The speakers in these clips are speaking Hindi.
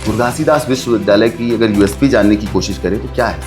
गुरघासीदास विश्वविद्यालय की अगर यूएसपी जानने की कोशिश करें तो क्या है?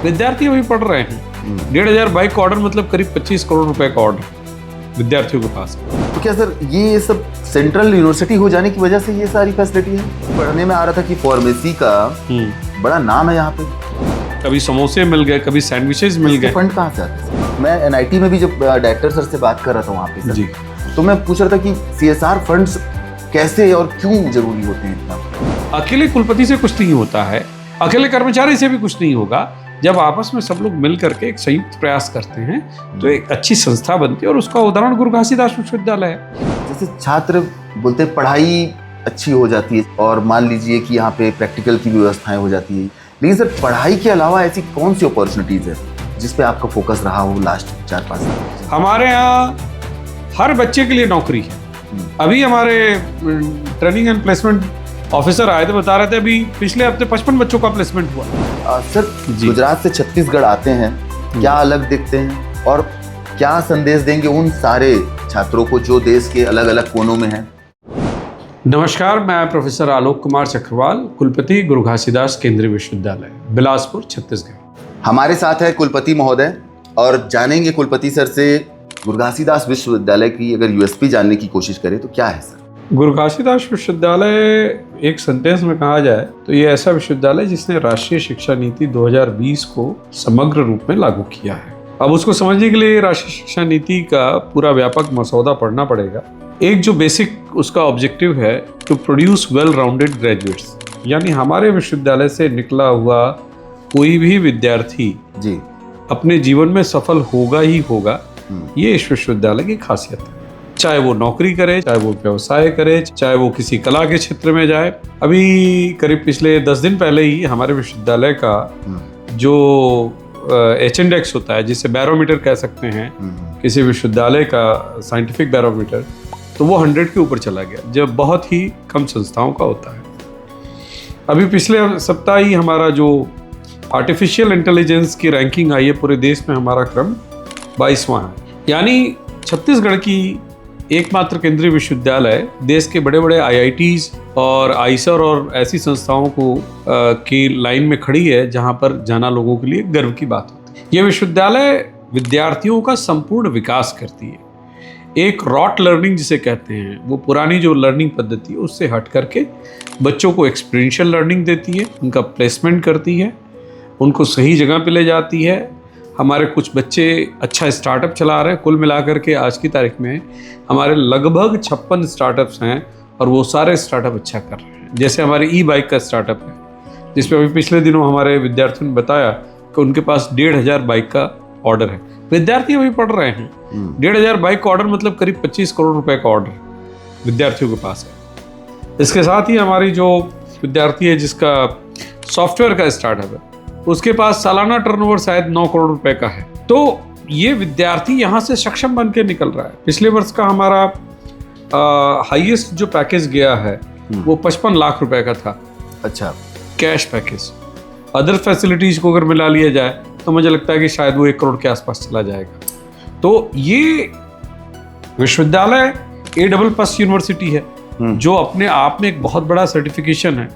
विद्यार्थी अभी पढ़ रहे हैं। 1,500 बाइक का ऑर्डर मतलब करीब 25 करोड़ रुपए का ऑर्डर विद्यार्थियों के पास। तो क्या सर ये सब सेंट्रल यूनिवर्सिटी हो जाने की वजह से ये सारी फैसिलिटी है? पढ़ने में आ रहा था कि फार्मेसी का बड़ा नाम है यहाँ पे। कभी समोसे मिल गए, कभी सैंडविचेस मिल गए। फंड कहाँ से आते हैं? मैं एनआईटी में भी जब डायरेक्टर सर से बात कर रहा था वहाँ पे जी, तो मैं पूछ रहा था कि सीएसआर फंड्स कैसे और क्यों जरूरी होते हैं इतना? अकेले कुलपति से कुछ नहीं होता है, अकेले कर्मचारी से भी कुछ नहीं होगा। जब आपस में सब लोग मिल करके एक संयुक्त प्रयास करते हैं तो एक अच्छी संस्था बनती है, और उसका उदाहरण गुरघासीदास विश्वविद्यालय है। जैसे छात्र बोलते हैं पढ़ाई अच्छी हो जाती है और मान लीजिए कि यहाँ पे प्रैक्टिकल की व्यवस्थाएं हो जाती है, लेकिन सर पढ़ाई के अलावा ऐसी कौन सी अपॉर्चुनिटीज है जिस पे आपका फोकस रहा हो लास्ट 4-5 साल? हमारे यहाँ हर बच्चे के लिए नौकरी है। अभी हमारे ट्रेनिंग एंड प्लेसमेंट ऑफिसर आए थे, बता रहे थे अभी पिछले हफ्ते 55 बच्चों का प्लेसमेंट हुआ। सर गुजरात से छत्तीसगढ़ आते हैं, क्या अलग दिखते हैं और क्या संदेश देंगे उन सारे छात्रों को जो देश के अलग अलग कोनों में हैं? नमस्कार, मैं प्रोफेसर आलोक कुमार चक्रवाल, कुलपति गुरघासीदास केंद्रीय विश्वविद्यालय, बिलासपुर, छत्तीसगढ़। हमारे साथ है कुलपति महोदय और जानेंगे कुलपति सर से गुरघासीदास विश्वविद्यालय की अगर यूएसपी जानने की कोशिश करें तो क्या है सर? गुरघासीदास विश्वविद्यालय एक सेंटेंस में कहा जाए तो ये ऐसा विश्वविद्यालय जिसने राष्ट्रीय शिक्षा नीति 2020 को समग्र रूप में लागू किया है। अब उसको समझने के लिए राष्ट्रीय शिक्षा नीति का पूरा व्यापक मसौदा पढ़ना पड़ेगा। एक जो बेसिक उसका ऑब्जेक्टिव है to produce well rounded graduates, यानी हमारे विश्वविद्यालय से निकला हुआ कोई भी विद्यार्थी जी अपने जीवन में सफल होगा ही होगा। ये इस विश्वविद्यालय की खासियत है। चाहे वो नौकरी करे, चाहे वो व्यवसाय करे, चाहे वो किसी कला के क्षेत्र में जाए। अभी करीब पिछले 10 दिन पहले ही हमारे विश्वविद्यालय का जो H-इंडेक्स होता है, जिसे बैरोमीटर कह सकते हैं, किसी विश्वविद्यालय का साइंटिफिक बैरोमीटर, तो वो 100 के ऊपर चला गया, जो बहुत ही कम संस्थाओं का होता है। अभी पिछले सप्ताह ही हमारा जो आर्टिफिशियल इंटेलिजेंस की रैंकिंग आई है, पूरे देश में हमारा क्रम 22वां है। यानी छत्तीसगढ़ की एकमात्र केंद्रीय विश्वविद्यालय देश के बड़े बड़े IITs और आईसर और ऐसी संस्थाओं को की लाइन में खड़ी है, जहां पर जाना लोगों के लिए गर्व की बात होती है। यह विश्वविद्यालय विद्यार्थियों का संपूर्ण विकास करती है। एक रॉट लर्निंग जिसे कहते हैं, वो पुरानी जो लर्निंग पद्धति है उससे हट करके बच्चों को एक्सपीरियंशियल लर्निंग देती है, उनका प्लेसमेंट करती है, उनको सही जगह पे ले जाती है। हमारे कुछ बच्चे अच्छा स्टार्टअप चला रहे हैं। कुल मिलाकर के आज की तारीख में हमारे लगभग 56 स्टार्टअप्स हैं और वो सारे स्टार्टअप अच्छा कर रहे हैं। जैसे हमारे ई-बाइक का स्टार्टअप है, जिसमें अभी पिछले दिनों हमारे विद्यार्थियों ने बताया कि उनके पास 1,500 बाइक का ऑर्डर है। विद्यार्थी अभी पढ़ रहे हैं। 1,500 बाइक का ऑर्डर मतलब करीब 25 करोड़ रुपए का ऑर्डर विद्यार्थियों के पास है। इसके साथ ही हमारी जो विद्यार्थी है जिसका सॉफ्टवेयर का स्टार्टअप है, उसके पास सालाना टर्नओवर शायद 9 करोड़ रुपए का है। तो ये विद्यार्थी यहाँ से सक्षम बन के निकल रहा है। पिछले वर्ष का हमारा हाईएस्ट जो पैकेज गया है वो 55 लाख रुपए का था। अच्छा, कैश पैकेज। अदर फैसिलिटीज को अगर मिला लिया जाए तो मुझे लगता है कि शायद वो 1 करोड़ के आसपास चला जाएगा। तो ये विश्वविद्यालय A++ यूनिवर्सिटी है, जो अपने आप में एक बहुत बड़ा सर्टिफिकेशन है।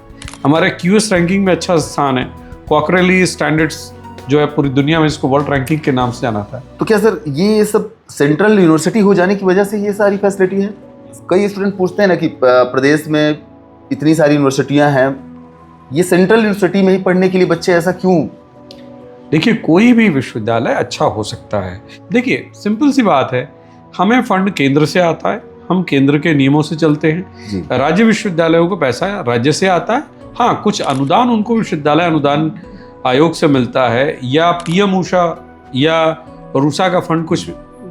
हमारे QS रैंकिंग में अच्छा स्थान है। क्वार्टरली स्टैंडर्ड्स जो है पूरी दुनिया में इसको वर्ल्ड रैंकिंग के नाम से जाना था। तो क्या सर ये सब सेंट्रल यूनिवर्सिटी हो जाने की वजह से ये सारी फैसिलिटी है? कई स्टूडेंट पूछते हैं ना कि प्रदेश में इतनी सारी यूनिवर्सिटियां हैं, ये सेंट्रल यूनिवर्सिटी में ही पढ़ने के लिए बच्चे ऐसा क्यों? देखिए, कोई भी विश्वविद्यालय अच्छा हो सकता है। देखिए, सिंपल सी बात है, हमें फंड केंद्र से आता है, हम केंद्र के नियमों से चलते हैं। राज्य विश्वविद्यालयों को पैसा राज्य से आता है। हाँ, कुछ अनुदान उनको विश्वविद्यालय अनुदान आयोग से मिलता है, या PM ऊषा या रूसा का फंड कुछ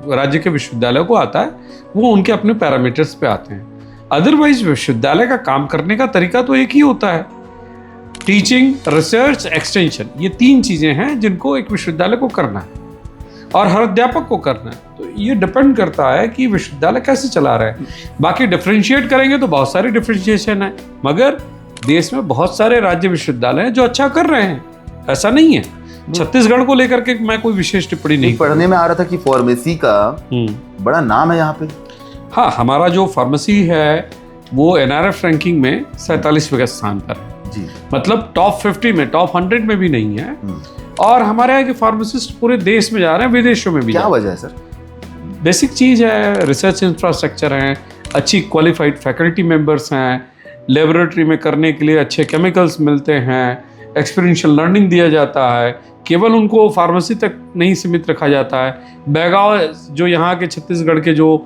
राज्य के विश्वविद्यालयों को आता है, वो उनके अपने पैरामीटर्स पे आते हैं। अदरवाइज विश्वविद्यालय का काम करने का तरीका तो एक ही होता है, टीचिंग, रिसर्च, एक्सटेंशन। ये 3 चीजें हैं जिनको एक विश्वविद्यालय को करना है और हर अध्यापक को करना है। तो ये डिपेंड करता है कि विश्वविद्यालय कैसे चला रहा है। बाकी डिफरेंशिएट करेंगे तो बहुत सारी डिफरेंशिएशन है, मगर देश में बहुत सारे राज्य विश्वविद्यालय हैं जो अच्छा कर रहे हैं, ऐसा नहीं है। छत्तीसगढ़ को लेकर के मैं कोई विशेष टिप्पणी नहीं। पढ़ने में आ रहा था कि फार्मेसी का बड़ा नाम है यहाँ पे। हाँ, हमारा जो फार्मेसी है वो NRF रैंकिंग में 47वें स्थान पर है। जी। मतलब टॉप 50 में, टॉप 100 में भी नहीं है। और हमारे यहाँ के फार्मासिस्ट पूरे देश में जा रहे हैं, विदेशों में भी। क्या वजह है सर? बेसिक चीज़ है, रिसर्च इंफ्रास्ट्रक्चर है, अच्छी क्वालिफाइड फैकल्टी मेंबर्स हैं, लेबोरेटरी में करने के लिए अच्छे केमिकल्स मिलते हैं, एक्सपीरियंशियल लर्निंग दिया जाता है, केवल उनको फार्मेसी तक नहीं सीमित रखा जाता है। बैगाव जो यहाँ के छत्तीसगढ़ के जो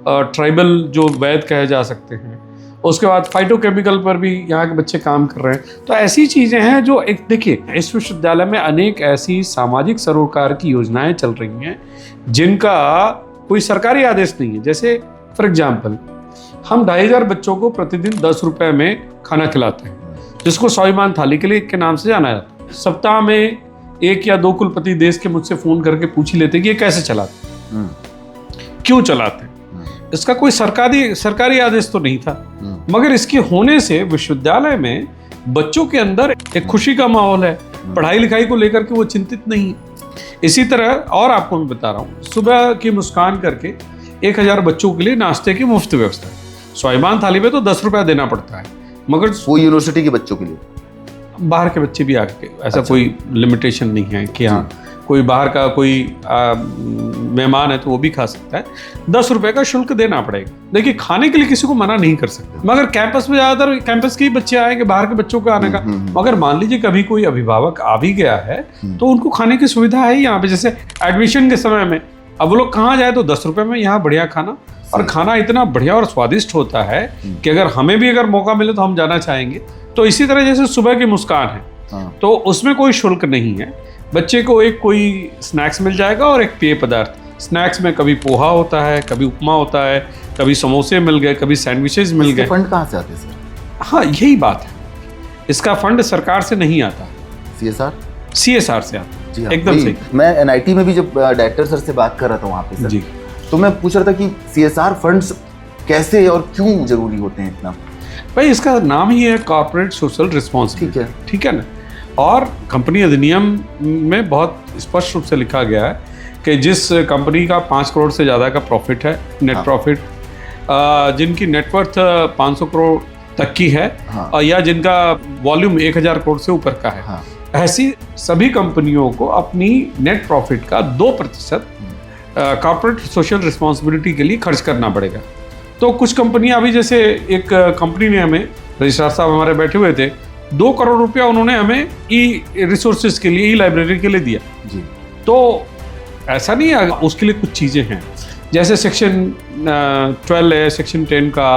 ट्राइबल जो वैद्य कहे जा सकते हैं, उसके बाद फाइटोकेमिकल पर भी यहाँ के बच्चे काम कर रहे हैं। तो ऐसी चीज़ें हैं जो एक, देखिए इस विश्वविद्यालय में अनेक ऐसी सामाजिक सरोकार की योजनाएं चल रही हैं जिनका कोई सरकारी आदेश नहीं है। जैसे फॉर एग्जाम्पल, हम 2500 बच्चों को प्रतिदिन 10 रुपए में खाना खिलाते हैं, जिसको स्वाभिमान थाली के लिए के नाम से जाना जाता है। सप्ताह में 1 या 2 कुलपति देश के मुझसे फोन करके पूछ ही लेते कि ये कैसे चलाते, क्यों चलाते हैं। इसका कोई सरकारी आदेश तो नहीं था, मगर इसके होने से विश्वविद्यालय में बच्चों के अंदर एक खुशी का माहौल है, पढ़ाई लिखाई को लेकर के वो चिंतित नहीं है। इसी तरह और आपको मैं बता रहा हूँ, सुबह की मुस्कान करके 1000 बच्चों के लिए नाश्ते की मुफ्त व्यवस्था है। स्वाभिमान थाली में तो 10 रुपया देना पड़ता है, मगर वो यूनिवर्सिटी के बच्चों के लिए, बाहर के बच्चे भी आके ऐसा अच्छा। कोई लिमिटेशन नहीं है कि हाँ कोई बाहर का कोई मेहमान है तो वो भी खा सकता है। 10 रुपए का शुल्क देना पड़ेगा। देखिए, खाने के लिए किसी को मना नहीं कर सकते, मगर कैंपस में ज़्यादातर कैंपस के ही बच्चे आएंगे, बाहर के बच्चों का आने का। मगर मान लीजिए कभी कोई अभिभावक आ भी गया है तो उनको खाने की सुविधा है यहाँ पे। जैसे एडमिशन के समय में अब वो लोग कहाँ जाए तो 10 रुपए में यहाँ बढ़िया खाना, और खाना इतना बढ़िया और स्वादिष्ट होता है कि अगर हमें भी अगर मौका मिले तो हम जाना चाहेंगे। तो इसी तरह जैसे सुबह की मुस्कान है, तो उसमें कोई शुल्क नहीं है। बच्चे को एक कोई स्नैक्स मिल जाएगा और एक पेय पदार्थ। स्नैक्स में कभी पोहा होता है, कभी उपमा होता है, कभी समोसे मिल गए, कभी सैंडविचेस मिल गए। फंड कहाँ से आते हैं सर? हाँ, यही बात है, इसका फंड सरकार से नहीं आता, CSR से आता है। जी हाँ, एकदम सही। मैं NIT में भी जब डायरेक्टर सर से बात कर रहा था वहाँ पे सर जी, तो मैं पूछ रहा था कि CSR फंड्स कैसे और क्यों जरूरी होते हैं इतना? भाई इसका नाम ही है कॉर्पोरेट सोशल रिस्पॉन्सिबिलिटी, ठीक है ना। और कंपनी अधिनियम में बहुत स्पष्ट रूप से लिखा गया है कि जिस कंपनी का 5 करोड़ से ज़्यादा का प्रॉफिट है, नेट प्रॉफिट, जिनकी नेटवर्थ 500 करोड़ तक की है, या जिनका वॉल्यूम 1000 करोड़ से ऊपर का है, ऐसी सभी कंपनियों को अपनी नेट प्रॉफिट का 2% कॉर्पोरेट सोशल रिस्पॉन्सिबिलिटी के लिए खर्च करना पड़ेगा। तो कुछ कंपनियां अभी, जैसे एक कंपनी ने हमें, रजिस्ट्रार साहब हमारे बैठे हुए थे, 2 करोड़ रुपया उन्होंने हमें रिसोर्सेज के लिए, लाइब्रेरी के लिए दिया जी। तो ऐसा नहीं है, उसके लिए कुछ चीज़ें हैं, जैसे सेक्शन 12 है, सेक्शन 10 का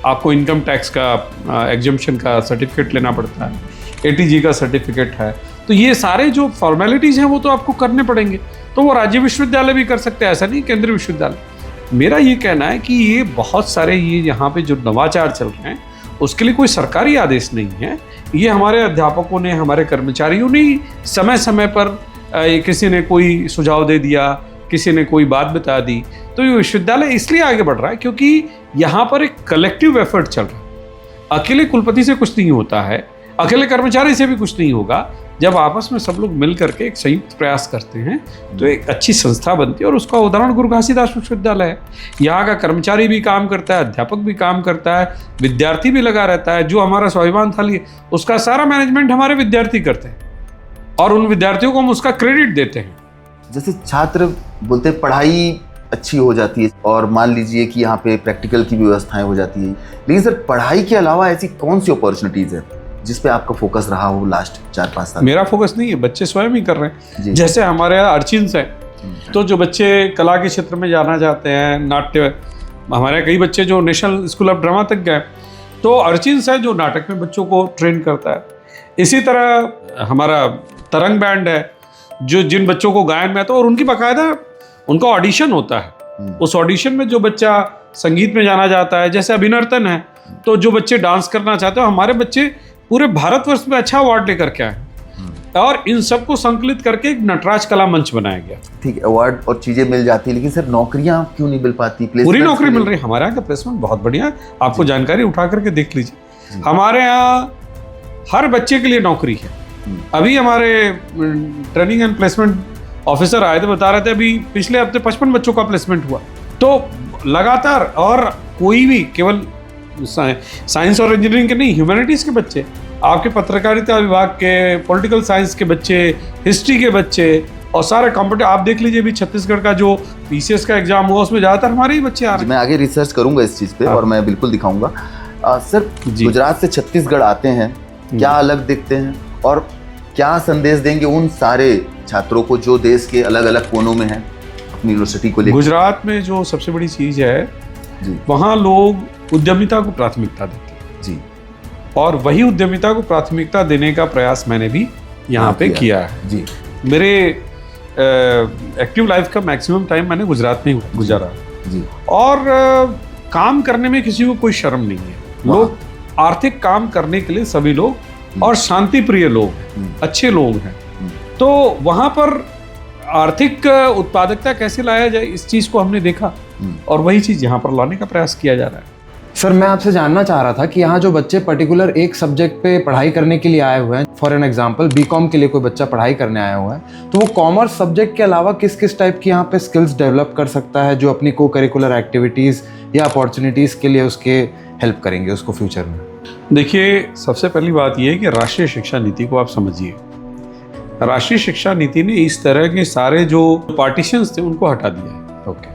आपको इनकम टैक्स का एग्जम्पशन का सर्टिफिकेट लेना पड़ता है, ATG का सर्टिफिकेट है। तो ये सारे जो फॉर्मेलिटीज़ हैं वो तो आपको करने पड़ेंगे। तो वो राज्य विश्वविद्यालय भी कर सकते हैं, ऐसा नहीं केंद्रीय विश्वविद्यालय। मेरा ये कहना है कि ये बहुत सारे ये यहाँ पे जो नवाचार चल रहे हैं उसके लिए कोई सरकारी आदेश नहीं है। ये हमारे अध्यापकों ने, हमारे कर्मचारियों ने समय समय पर किसी ने कोई सुझाव दे दिया, किसी ने कोई बात बता दी। तो ये विश्वविद्यालय इसलिए आगे बढ़ रहा है क्योंकि यहाँ पर एक कलेक्टिव एफर्ट चल रहा है। अकेले कुलपति से कुछ नहीं होता है, अकेले कर्मचारी से भी कुछ नहीं होगा। जब आपस में सब लोग मिल करके एक संयुक्त प्रयास करते हैं तो एक अच्छी संस्था बनती है, और उसका उदाहरण गुरु घासीदास विश्वविद्यालय है। यहाँ का कर्मचारी भी काम करता है, अध्यापक भी काम करता है, विद्यार्थी भी लगा रहता है। जो हमारा स्वाभिमान थाली है उसका सारा मैनेजमेंट हमारे विद्यार्थी करते हैं, और उन विद्यार्थियों को हम उसका क्रेडिट देते हैं। जैसे छात्र बोलते हैं पढ़ाई अच्छी हो जाती है, और मान लीजिए कि यहाँ पे प्रैक्टिकल की भी व्यवस्थाएं हो जाती है, लेकिन सर पढ़ाई के अलावा ऐसी कौन सी अपॉर्चुनिटीज है जिस पे आपका फोकस रहा हो लास्ट 4-5 साल? मेरा फोकस नहीं है, बच्चे स्वयं ही कर रहे हैं। जैसे हमारे यहाँ अर्चिन्स हैं, तो जो बच्चे कला के क्षेत्र में जाना चाहते हैं, नाट्य, हमारे कई बच्चे जो नेशनल स्कूल ऑफ ड्रामा तक गए, तो अर्चिन्स है जो नाटक में बच्चों को ट्रेन करता है। इसी तरह हमारा तरंग बैंड है जो जिन बच्चों को गायन में आता है, और उनकी बाकायदा उनका ऑडिशन होता है। उस ऑडिशन में जो बच्चा संगीत में जाना चाहता है, जैसे अभिनर्तन है, तो जो बच्चे डांस करना चाहते हैं, हमारे बच्चे पूरे भारतवर्ष में अच्छा अवार्ड लेकर के आए, और इन सबको संकलित करके एक नटराज कला मंच बनाया गया। ठीक है, अवार्ड और चीजें मिल जाती है, लेकिन सर नौकरियां क्यों नहीं मिल पाती? पूरी नौकरी मिल रही है। हमारे यहाँ का प्लेसमेंट बहुत बढ़िया है, आपको जानकारी उठा करके देख लीजिए। हमारे यहाँ हर बच्चे के लिए नौकरी है। अभी हमारे ट्रेनिंग एंड प्लेसमेंट ऑफिसर आए थे, बता रहे थे अभी पिछले हफ्ते 55 बच्चों का प्लेसमेंट हुआ। तो लगातार, और कोई भी केवल साइंस और इंजीनियरिंग के नहीं, ह्यूमैनिटीज़ के बच्चे आपके पत्रकारिता विभाग के, पॉलिटिकल साइंस के बच्चे, हिस्ट्री के बच्चे और सारे कॉम्पिटिटिव, आप देख लीजिए अभी छत्तीसगढ़ का जो पीसीएस का एग्जाम हुआ उसमें ज़्यादातर हमारे ही बच्चे आ रहे हैं। मैं आगे रिसर्च करूंगा इस चीज़ पे और मैं बिल्कुल दिखाऊंगा। सर, गुजरात से छत्तीसगढ़ आते हैं, क्या अलग दिखते हैं और क्या संदेश देंगे उन सारे छात्रों को जो देश के अलग अलग कोनों में हैं अपनी यूनिवर्सिटी को लेकर? गुजरात में जो सबसे बड़ी चीज़ है जी, वहाँ लोग उद्यमिता को प्राथमिकता देते हैं जी, और वही उद्यमिता को प्राथमिकता देने का प्रयास मैंने भी यहाँ पे किया है। जी, मेरे एक्टिव लाइफ का मैक्सिमम टाइम मैंने गुजरात में ही गुजारा जी, और काम करने में किसी को कोई शर्म नहीं है। लोग आर्थिक काम करने के लिए सभी लोग और शांति प्रिय लोग हैं, अच्छे लोग हैं। तो वहाँ पर आर्थिक उत्पादकता कैसे लाया जाए इस चीज़ को हमने देखा और वही चीज़ यहाँ पर लाने का प्रयास किया जा रहा है। सर, मैं आपसे जानना चाह रहा था कि यहाँ जो बच्चे पर्टिकुलर एक सब्जेक्ट पे पढ़ाई करने के लिए आए हुए हैं, फॉर एन एग्जांपल बीकॉम के लिए कोई बच्चा पढ़ाई करने आया हुआ है, तो वो कॉमर्स सब्जेक्ट के अलावा किस किस टाइप की यहाँ पे स्किल्स डेवलप कर सकता है जो अपनी को करिकुलर एक्टिविटीज़ या अपॉर्चुनिटीज़ के लिए उसके हेल्प करेंगे उसको फ्यूचर में? देखिए, सबसे पहली बात यह है कि राष्ट्रीय शिक्षा नीति को आप समझिए। राष्ट्रीय शिक्षा नीति ने इस तरह के सारे जो पार्टीशंस थे उनको हटा दिया है। ओके।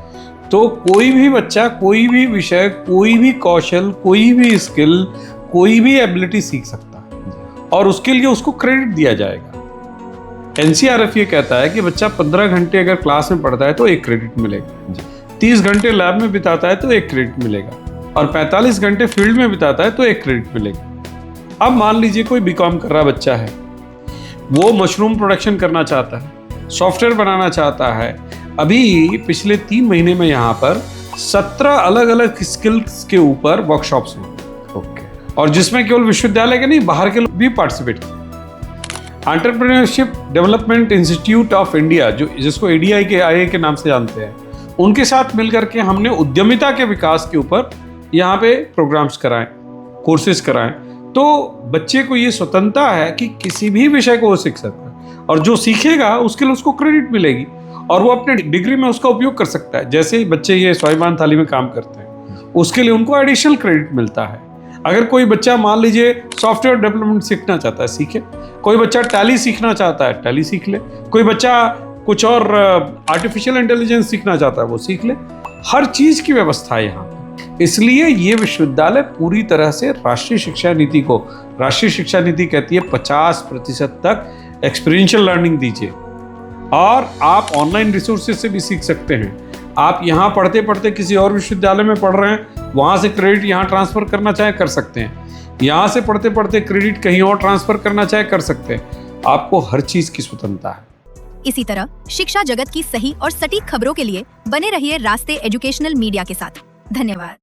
तो कोई भी बच्चा कोई भी विषय, कोई भी कौशल, कोई भी स्किल, कोई भी एबिलिटी सीख सकता है और उसके लिए उसको क्रेडिट दिया जाएगा। एनसीआरएफ ये कहता है कि बच्चा 15 घंटे अगर क्लास में पढ़ता है तो 1 क्रेडिट मिलेगा, 30 घंटे लैब में बिताता है तो 1 क्रेडिट मिलेगा और 45 घंटे फील्ड में बिताता है तो 1 क्रेडिट मिलेगा। अब मान लीजिए कोई बीकॉम कर रहा बच्चा है, वो मशरूम प्रोडक्शन करना चाहता है, सॉफ्टवेयर बनाना चाहता है। अभी पिछले 3 महीने में यहाँ पर 17 अलग अलग स्किल्स के ऊपर वर्कशॉप्स हुए। ओके। और जिसमें केवल विश्वविद्यालय के नहीं, बाहर के लोग भी पार्टिसिपेट किए। Entrepreneurship development institute of India, जो जिसको एडीआई के आई के नाम से जानते हैं, उनके साथ मिलकर के हमने उद्यमिता के विकास के ऊपर यहाँ पे प्रोग्राम्स कराएं, कोर्सेज कराएं। तो बच्चे को ये स्वतंत्रता है कि किसी भी विषय को वो सीख सकता है और जो सीखेगा उसके लिए उसको क्रेडिट मिलेगी और वो अपने डिग्री में उसका उपयोग कर सकता है। जैसे ही बच्चे ये स्वाभिमान थाली में काम करते हैं उसके लिए उनको एडिशनल क्रेडिट मिलता है। अगर कोई बच्चा मान लीजिए सॉफ्टवेयर डेवलपमेंट सीखना चाहता है, सीखे। कोई बच्चा टैली सीखना चाहता है, टैली सीख ले। कोई बच्चा कुछ और आर्टिफिशियल इंटेलिजेंस सीखना चाहता है, वो सीख ले। हर चीज़ की व्यवस्था है यहाँ। इसलिए ये विश्वविद्यालय पूरी तरह से राष्ट्रीय शिक्षा नीति को, राष्ट्रीय शिक्षा नीति कहती है 50% तक एक्सपीरियंशियल लर्निंग दीजिए और आप ऑनलाइन रिसोर्सेज से भी सीख सकते हैं। आप यहाँ पढ़ते पढ़ते किसी और विश्वविद्यालय में पढ़ रहे हैं, वहाँ से क्रेडिट यहाँ ट्रांसफ़र करना चाहे कर सकते हैं। यहाँ से पढ़ते पढ़ते क्रेडिट कहीं और ट्रांसफ़र करना चाहे कर सकते हैं। आपको हर चीज़ की स्वतंत्रता है। इसी तरह शिक्षा जगत की सही और सटीक खबरों के लिए बने रहिए रास्ते एजुकेशनल मीडिया के साथ। धन्यवाद।